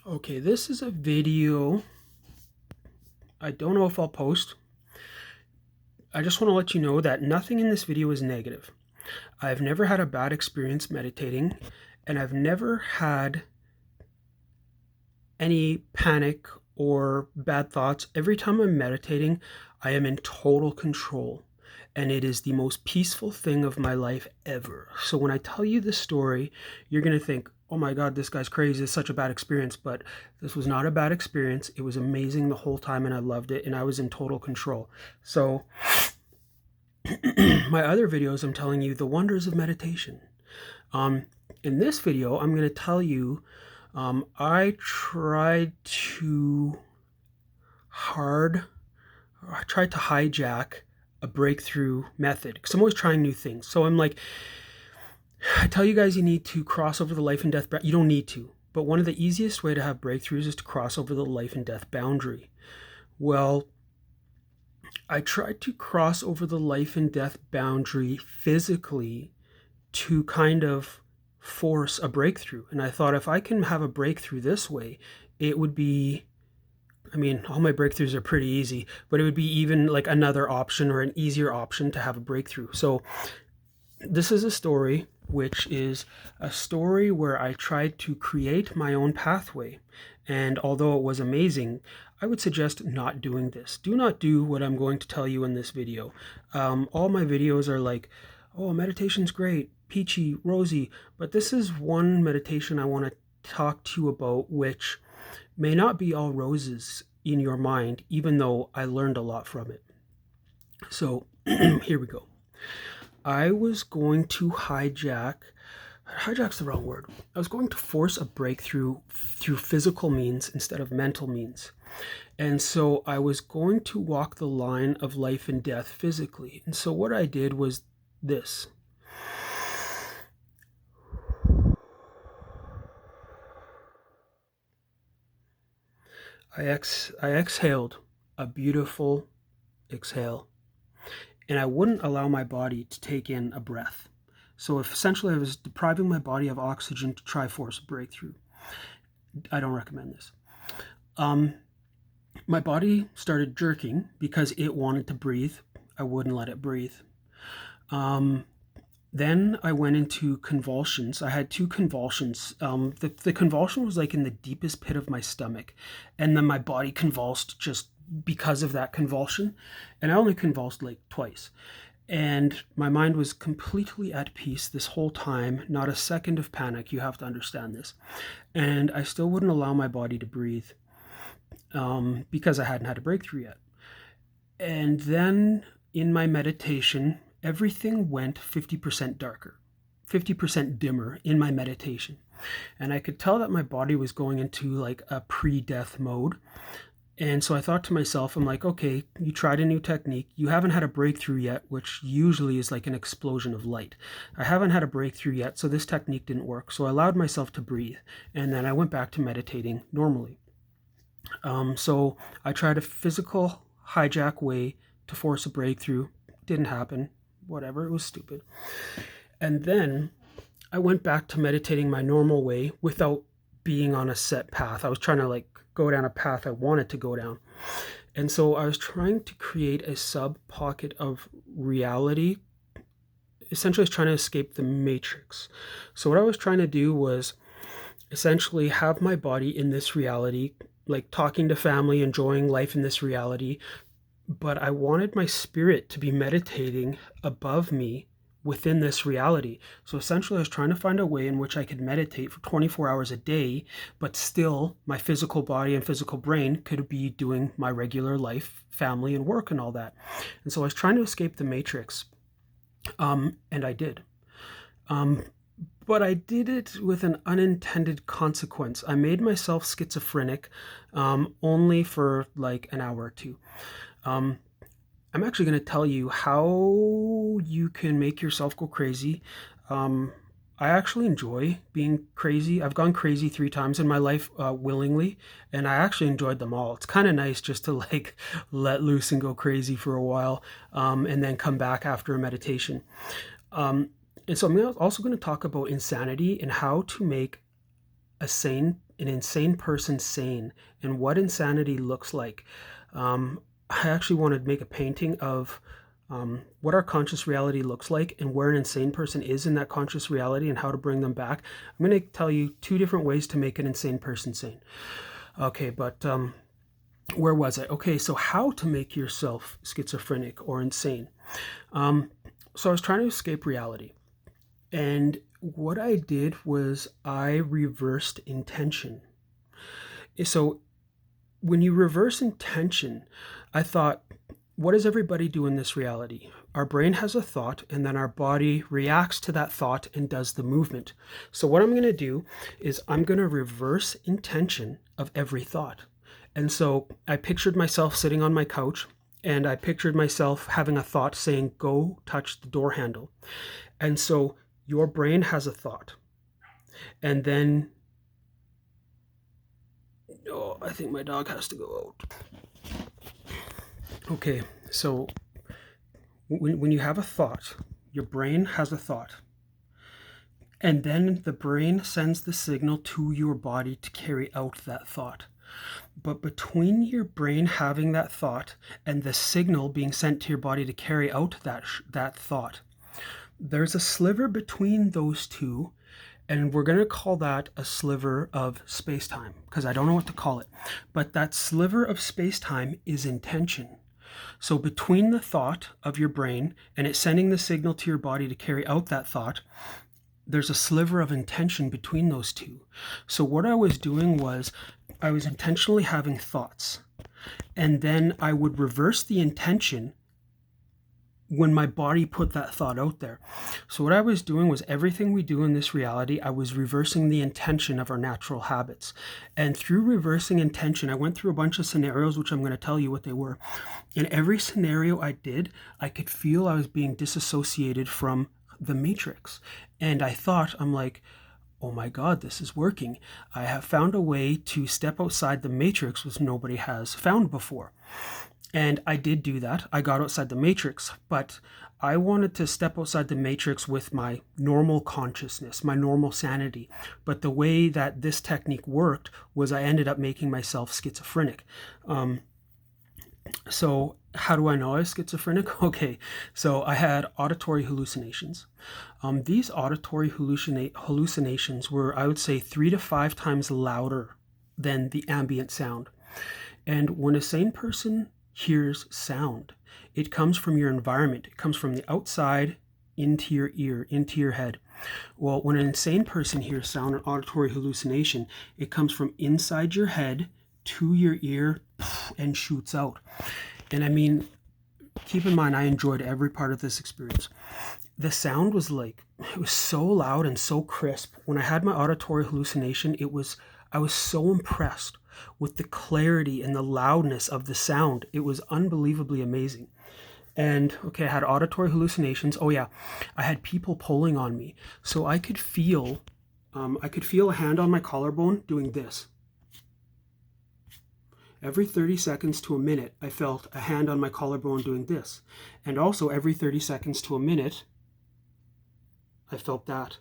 Okay, this is a video I don't know if I'll post. I just want to let you know that nothing in this video is negative. I've never had a bad experience meditating, and I've never had any panic or bad thoughts. Every time I'm meditating, I am in total control, and it is the most peaceful thing of my life ever. So when I tell you this story, you're going to think, oh my God, this guy's crazy. It's such a bad experience. But this was not a bad experience. It was amazing the whole time, and I loved it, and I was in total control. So my other videos, I'm telling you the wonders of meditation. In this video, I'm going to tell you I tried to hijack a breakthrough method because I'm always trying new things. So I'm like, I tell you guys you need to cross over the life and death. You don't need to, but one of the easiest way to have breakthroughs is to cross over the life and death boundary. Well, I tried to cross over the life and death boundary physically to kind of force a breakthrough. And I thought if I can have a breakthrough this way, it would be, I mean, all my breakthroughs are pretty easy, but it would be even like another option or an easier option to have a breakthrough. So this is a story which is a story where I tried to create my own pathway. And although it was amazing, I would suggest not doing this. Do not do what I'm going to tell you in this video. All my videos are like, oh, meditation's great, peachy, rosy. But this is one meditation I want to talk to you about, which may not be all roses in your mind, even though I learned a lot from it. So here we go. I was going to hijack's the wrong word. I was going to force a breakthrough through physical means instead of mental means. And so I was going to walk the line of life and death physically. And so what I did was this. I exhaled a beautiful exhale. And I wouldn't allow my body to take in a breath. So if essentially I was depriving my body of oxygen to try force a breakthrough. I don't recommend this. My body started jerking because it wanted to breathe. I wouldn't let it breathe. Then I went into convulsions. I had two convulsions. The convulsion was like in the deepest pit of my stomach. And then my body convulsed just because of that convulsion. And I only convulsed like twice. And my mind was completely at peace this whole time. Not a second of panic. You have to understand this. And I still wouldn't allow my body to breathe because I hadn't had a breakthrough yet. And then in my meditation, everything went 50% darker, 50% dimmer in my meditation. And I could tell that my body was going into like a pre-death mode. And so I thought to myself, I'm like, okay, you tried a new technique. You haven't had a breakthrough yet, which usually is like an explosion of light. I haven't had a breakthrough yet, so this technique didn't work. So I allowed myself to breathe. And then I went back to meditating normally. So I tried a physical hijack way to force a breakthrough. Didn't happen. Whatever, it was stupid. And then I went back to meditating my normal way without being on a set path. I was trying to like go down a path I wanted to go down. And so I was trying to create a sub pocket of reality. Essentially, I was trying to escape the matrix. So what I was trying to do was essentially have my body in this reality, like talking to family, enjoying life in this reality. But I wanted my spirit to be meditating above me within this reality. So essentially I was trying to find a way in which I could meditate for 24 hours a day, but still my physical body and physical brain could be doing my regular life, family and work and all that. And so I was trying to escape the matrix. And I did. But I did it with an unintended consequence. I made myself schizophrenic only for like an hour or two. I'm actually going to tell you how you can make yourself go crazy. I actually enjoy being crazy. I've gone crazy 3 times in my life willingly, and I actually enjoyed them all. It's kind of nice just to like let loose and go crazy for a while and then come back after a meditation. And so I'm also going to talk about insanity and how to make a sane an insane person sane and what insanity looks like. I actually want to make a painting of what our conscious reality looks like and where an insane person is in that conscious reality and how to bring them back. I'm going to tell you 2 different ways to make an insane person sane. Okay, but where was I? Okay, so how to make yourself schizophrenic or insane. So I was trying to escape reality. And what I did was I reversed intention. So when you reverse intention, I thought, what does everybody do in this reality? Our brain has a thought, and then our body reacts to that thought and does the movement. So what I'm going to do is I'm going to reverse intention of every thought. And so I pictured myself sitting on my couch, and I pictured myself having a thought saying, go touch the door handle. And so your brain has a thought. And then, oh, I think my dog has to go out. Okay, so when you have a thought, your brain has a thought. And then the brain sends the signal to your body to carry out that thought. But between your brain having that thought and the signal being sent to your body to carry out that thought, there's a sliver between those two, and we're going to call that a sliver of space-time, because I don't know what to call it. But that sliver of space-time is intention. So between the thought of your brain and it sending the signal to your body to carry out that thought, there's a sliver of intention between those two. So what I was doing was I was intentionally having thoughts, and then I would reverse the intention when my body put that thought out there. So what I was doing was everything we do in this reality, I was reversing the intention of our natural habits. And through reversing intention, I went through a bunch of scenarios, which I'm going to tell you what they were. In every scenario I did, I could feel I was being disassociated from the matrix. And I thought, I'm like, oh my God, this is working. I have found a way to step outside the matrix, which nobody has found before. And I did do that. I got outside the matrix, but I wanted to step outside the matrix with my normal consciousness, my normal sanity. But the way that this technique worked was I ended up making myself schizophrenic. So how do I know I was schizophrenic? Okay, so I had auditory hallucinations. These auditory hallucinations were, I would say, 3 to 5 times louder than the ambient sound. And when a sane person hears sound, it comes from your environment. It comes from the outside into your ear, into your head. Well, when an insane person hears sound, an auditory hallucination, it comes from inside your head to your ear and shoots out. And I mean, keep in mind, I enjoyed every part of this experience. The sound was like, it was so loud and so crisp. When I had my auditory hallucination, I was so impressed with the clarity and the loudness of the sound. It was unbelievably amazing. And okay, I had auditory hallucinations. Oh yeah, I had people pulling on me. So I could feel a hand on my collarbone doing this. Every 30 seconds to a minute, I felt a hand on my collarbone doing this. And also every 30 seconds to a minute, I felt that.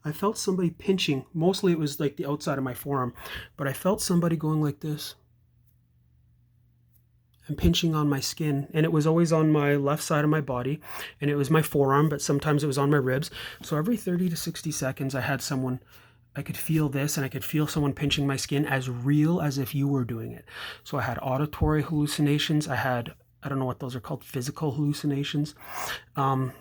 I felt somebody pinching. Mostly it was like the outside of my forearm, but I felt somebody going like this and pinching on my skin. And it was always on my left side of my body, and it was my forearm, but sometimes it was on my ribs. So every 30 to 60 seconds, I could feel this, and I could feel someone pinching my skin as real as if you were doing it. So I had auditory hallucinations. I don't know what those are called, physical hallucinations. And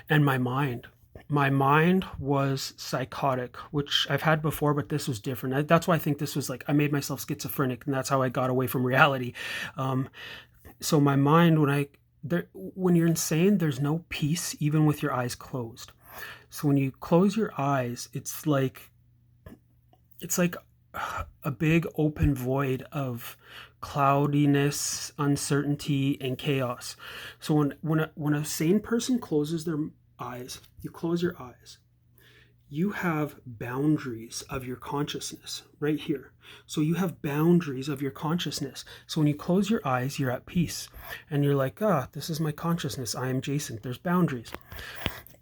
my mind. My mind was psychotic, which I've had before, but this was different. That's why I think this was like, I made myself schizophrenic, and that's how I got away from reality. So my mind, when you're insane, there's no peace, even with your eyes closed. So when you close your eyes, it's like a big open void of cloudiness, uncertainty, and chaos. So when a sane person closes their eyes, you close your eyes, you have boundaries of your consciousness right here. So you have boundaries of your consciousness. So when you close your eyes, you're at peace, and you're like, this is my consciousness. I am Jason. There's boundaries.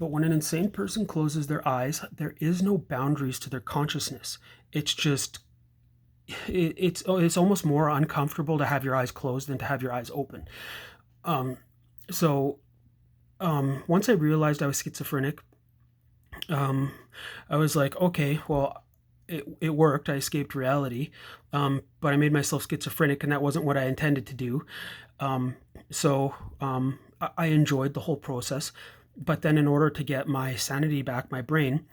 But when an insane person closes their eyes, there is no boundaries to their consciousness. It's just it's almost more uncomfortable to have your eyes closed than to have your eyes open. Um, so once I realized I was schizophrenic, um, I was like, okay, well, it worked. I escaped reality, but I made myself schizophrenic, and that wasn't what I intended to do. Um, so I enjoyed the whole process. But then, in order to get my sanity back, my brain,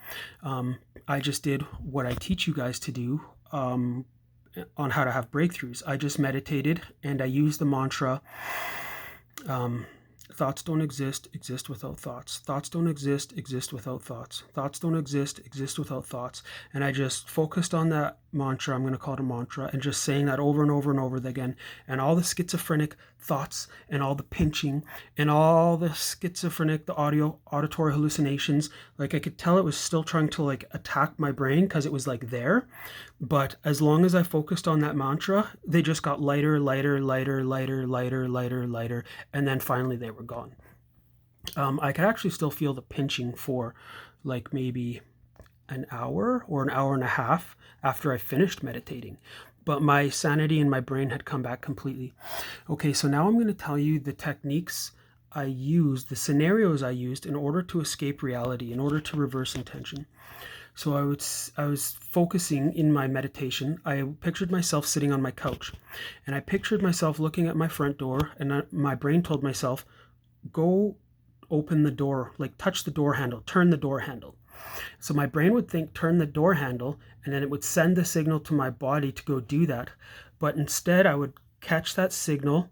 I just did what I teach you guys to do on how to have breakthroughs. I just meditated and I used the mantra, um, thoughts don't exist, exist without thoughts. Thoughts don't exist, exist without thoughts. Thoughts don't exist, exist without thoughts. And I just focused on that mantra, I'm going to call it a mantra, and just saying that over and over and over again. And all the schizophrenic thoughts and all the pinching and all the schizophrenic, the auditory hallucinations, like I could tell it was still trying to like attack my brain because it was like there. But as long as I focused on that mantra, they just got lighter, lighter, lighter, lighter, lighter, lighter, lighter, and then finally they were gone. I could actually still feel the pinching for like maybe an hour or an hour and a half after I finished meditating. But my sanity and my brain had come back completely. Okay, so now I'm going to tell you the techniques I used, the scenarios I used in order to escape reality, in order to reverse intention. So I was focusing in my meditation. I pictured myself sitting on my couch, and I pictured myself looking at my front door, and my brain told myself, go open the door, like touch the door handle, turn the door handle. So my brain would think, turn the door handle, and then it would send the signal to my body to go do that. But instead, I would catch that signal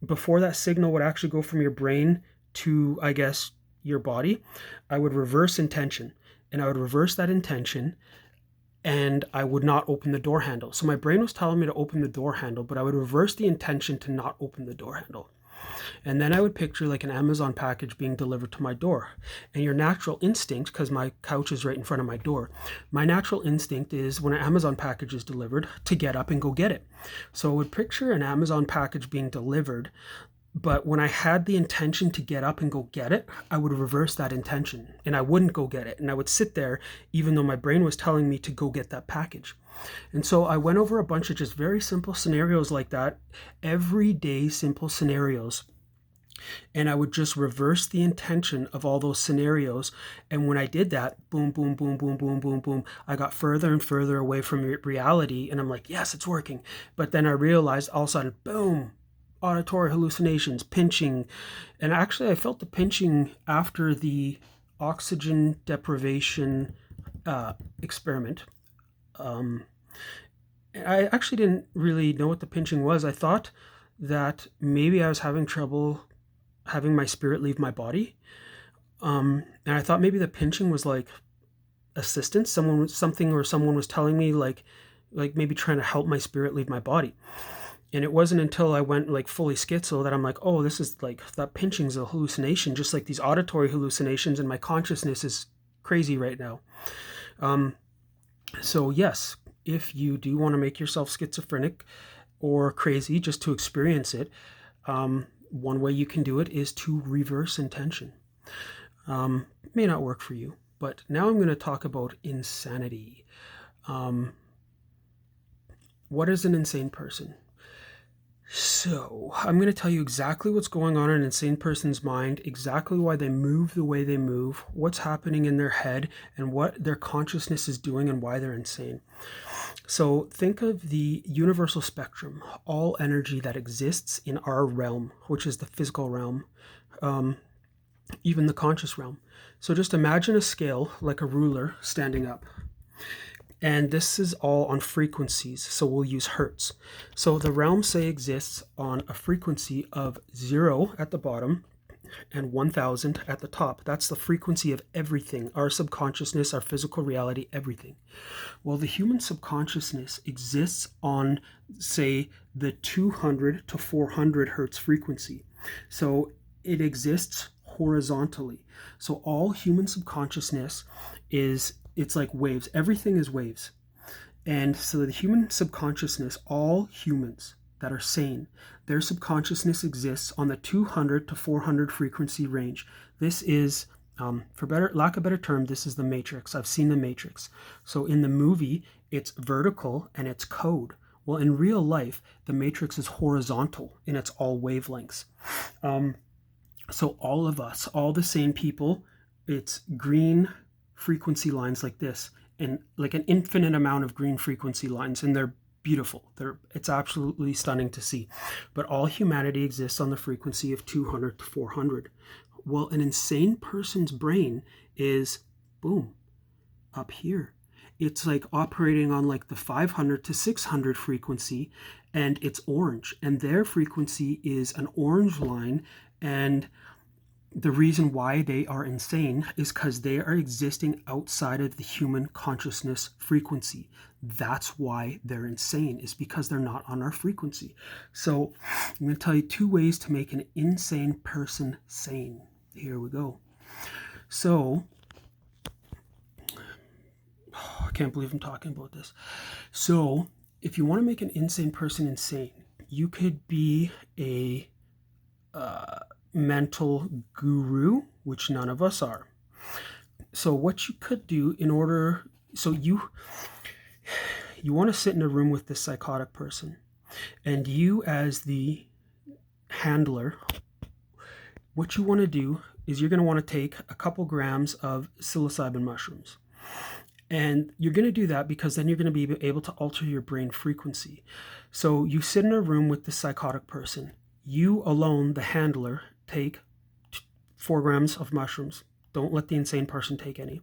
before that signal would actually go from your brain to, I guess, your body. I would reverse intention, and I would reverse that intention, and I would not open the door handle. So my brain was telling me to open the door handle, but I would reverse the intention to not open the door handle. And then I would picture like an Amazon package being delivered to my door. And your natural instinct, because my couch is right in front of my door, my natural instinct is when an Amazon package is delivered to get up and go get it. So I would picture an Amazon package being delivered, but when I had the intention to get up and go get it, I would reverse that intention and I wouldn't go get it. And I would sit there even though my brain was telling me to go get that package. And so I went over a bunch of just very simple scenarios like that, everyday simple scenarios. And I would just reverse the intention of all those scenarios. And when I did that, boom, boom, boom, boom, boom, boom, boom, I got further and further away from reality. And I'm like, yes, it's working. But then I realized all of a sudden, boom, auditory hallucinations, pinching. And actually, I felt the pinching after the oxygen deprivation experiment. I actually didn't really know what the pinching was. I thought that maybe I was having trouble having my spirit leave my body. And I thought maybe the pinching was like assistance. Someone was telling me like maybe trying to help my spirit leave my body. And it wasn't until I went like fully schizo that I'm like, oh, this is like, that pinching's a hallucination, just like these auditory hallucinations, and my consciousness is crazy right now. So yes, if you do want to make yourself schizophrenic or crazy just to experience it, one way you can do it is to reverse intention. It may not work for you, but now I'm going to talk about insanity. What is an insane person? So I'm going to tell you exactly what's going on in an insane person's mind, exactly why they move the way they move, what's happening in their head, and what their consciousness is doing and why they're insane. So think of the universal spectrum, all energy that exists in our realm, which is the physical realm, even the conscious realm. So just imagine a scale like a ruler standing up. And this is all on frequencies, so we'll use hertz. So the realm, say, exists on a frequency of 0 at the bottom and 1000 at the top. That's the frequency of everything, our subconsciousness, our physical reality, everything. Well, the human subconsciousness exists on, say, the 200 to 400 hertz frequency. So it exists horizontally. So all human subconsciousness it's like waves. Everything is waves. And so the human subconsciousness, all humans that are sane, their subconsciousness exists on the 200 to 400 frequency range. This is For better lack of a better term, this is the Matrix. I've seen the Matrix. So in the movie, it's vertical and it's code. Well, in real life, the Matrix is horizontal and it's all wavelengths. So all of us, all the same people, it's green frequency lines like this, and like an infinite amount of green frequency lines, and they're beautiful. It's absolutely stunning to see. But all humanity exists on the frequency of 200 to 400. Well, an insane person's brain is, boom, up here. It's like operating on like the 500 to 600 frequency, and it's orange, and their frequency is an orange line. And the reason why they are insane is because they are existing outside of the human consciousness frequency. That's why they're insane, is because they're not on our frequency. So I'm going to tell you 2 ways to make an insane person sane. Here we go. So I can't believe I'm talking about this. So if you want to make an insane person insane, you could be a mental guru, which none of us are. So what you could do in order, so you want to sit in a room with this psychotic person, and you as the handler, what you want to do is you're going to want to take a couple grams of psilocybin mushrooms. And you're going to do that because then you're going to be able to alter your brain frequency. So you sit in a room with the psychotic person. You alone, the handler, take 4 grams of mushrooms. Don't let the insane person take any.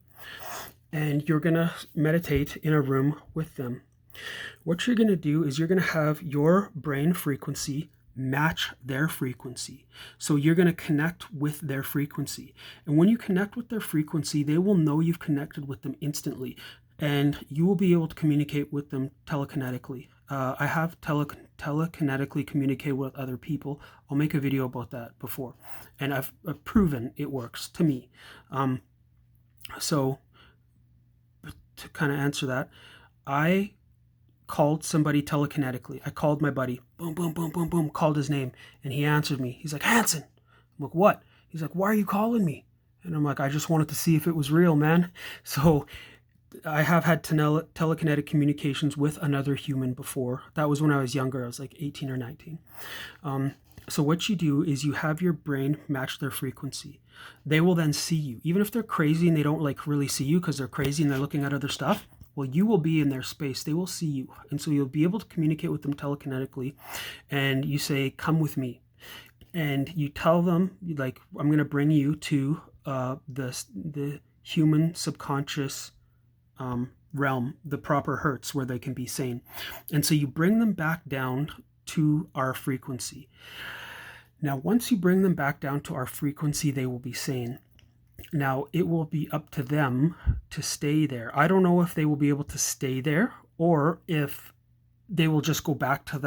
And you're going to meditate in a room with them. What you're going to do is you're going to have your brain frequency match their frequency. So you're going to connect with their frequency. And when you connect with their frequency, they will know you've connected with them instantly. And you will be able to communicate with them telekinetically. I have telekinetically communicated with other people. I'll make a video about that before. And I've proven it works to me. So to kind of answer that, I called somebody telekinetically. I called my buddy, boom, boom, boom, boom, boom, called his name, and he answered me. He's like, Hanson. I'm like, what? He's like, why are you calling me? And I'm like, I just wanted to see if it was real, man. So I have had telekinetic communications with another human before. That was when I was younger. I was like 18 or 19. So what you do is you have your brain match their frequency. They will then see you. Even if they're crazy and they don't like really see you because they're crazy and they're looking at other stuff, well, you will be in their space. They will see you. And so you'll be able to communicate with them telekinetically. And you say, come with me. And you tell them, like, I'm going to bring you to the human subconscious realm, the proper hertz where they can be sane. And so you bring them back down to our frequency. Now, once you bring them back down to our frequency, they will be sane. Now, it will be up to them to stay there. I don't know if they will be able to stay there or if they will just go back to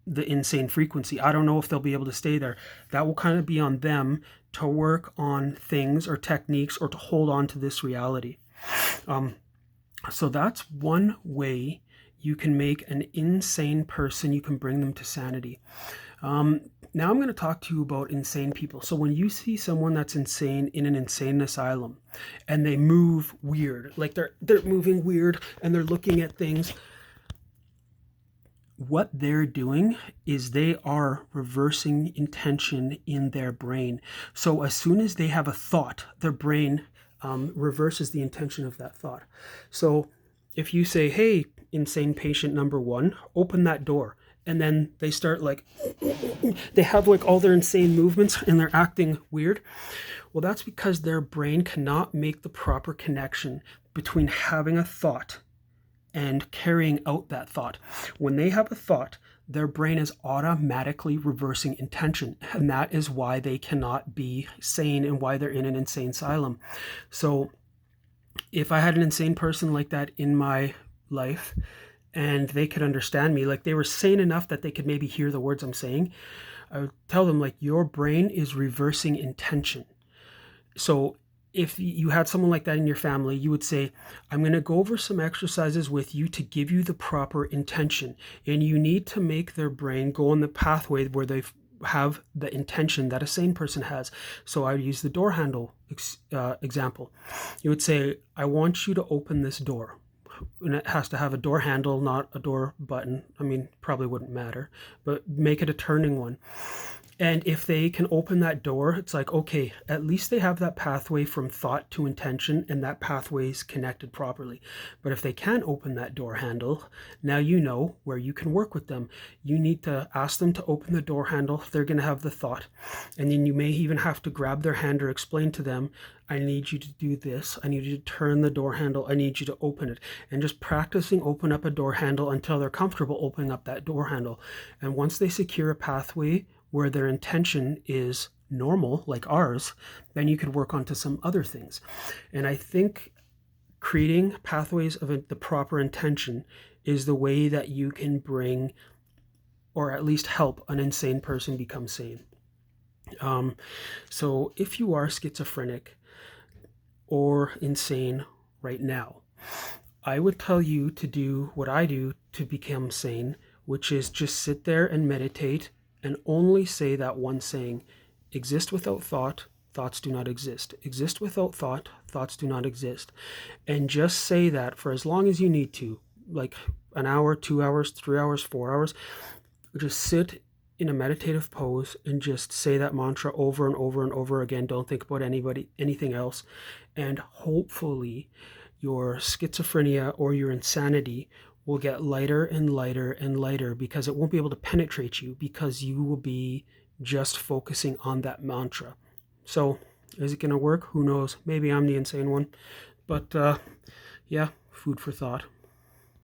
the insane frequency. I don't know if they'll be able to stay there. That will kind of be on them to work on things or techniques or to hold on to this reality. So that's one way you can make an insane person, you can bring them to sanity. Now I'm going to talk to you about insane people. So when you see someone that's insane in an insane asylum and they move weird, like they're moving weird and they're looking at things, what they're doing is they are reversing intention in their brain. So as soon as they have a thought, their brain reverses the intention of that thought. So if you say, hey, insane patient number 1, open that door. And then they start like, they have like all their insane movements and they're acting weird. Well, that's because their brain cannot make the proper connection between having a thought and carrying out that thought. When they have a thought, their brain is automatically reversing intention. And that is why they cannot be sane and why they're in an insane asylum. So if I had an insane person like that in my life, and they could understand me, like they were sane enough that they could maybe hear the words I'm saying, I would tell them, like, your brain is reversing intention. So if you had someone like that in your family, you would say, I'm going to go over some exercises with you to give you the proper intention. And you need to make their brain go on the pathway where they have the intention that a sane person has. So I would use the door handle example. You would say, I want you to open this door. And it has to have a door handle, not a door button. I mean, probably wouldn't matter, but make it a turning one. And if they can open that door, it's like, okay, at least they have that pathway from thought to intention, and that pathway is connected properly. But if they can't open that door handle, now you know where you can work with them. You need to ask them to open the door handle if they're going to have the thought. And then you may even have to grab their hand or explain to them, I need you to do this. I need you to turn the door handle. I need you to open it. And just practicing open up a door handle until they're comfortable opening up that door handle. And once they secure a pathway where their intention is normal, like ours, then you could work onto some other things. And I think creating pathways of the proper intention is the way that you can bring, or at least help, an insane person become sane. So if you are schizophrenic or insane right now, I would tell you to do what I do to become sane, which is just sit there and meditate and only say that one saying, exist without thought, thoughts do not exist. Exist without thought, thoughts do not exist. And just say that for as long as you need to, like an hour, 2 hours, 3 hours, 4 hours. Just sit in a meditative pose and just say that mantra over and over and over again. Don't think about anything else. And hopefully your schizophrenia or your insanity will get lighter and lighter and lighter, because it won't be able to penetrate you, because you will be just focusing on that mantra. So is it going to work? Who knows? Maybe I'm the insane one. But yeah, food for thought.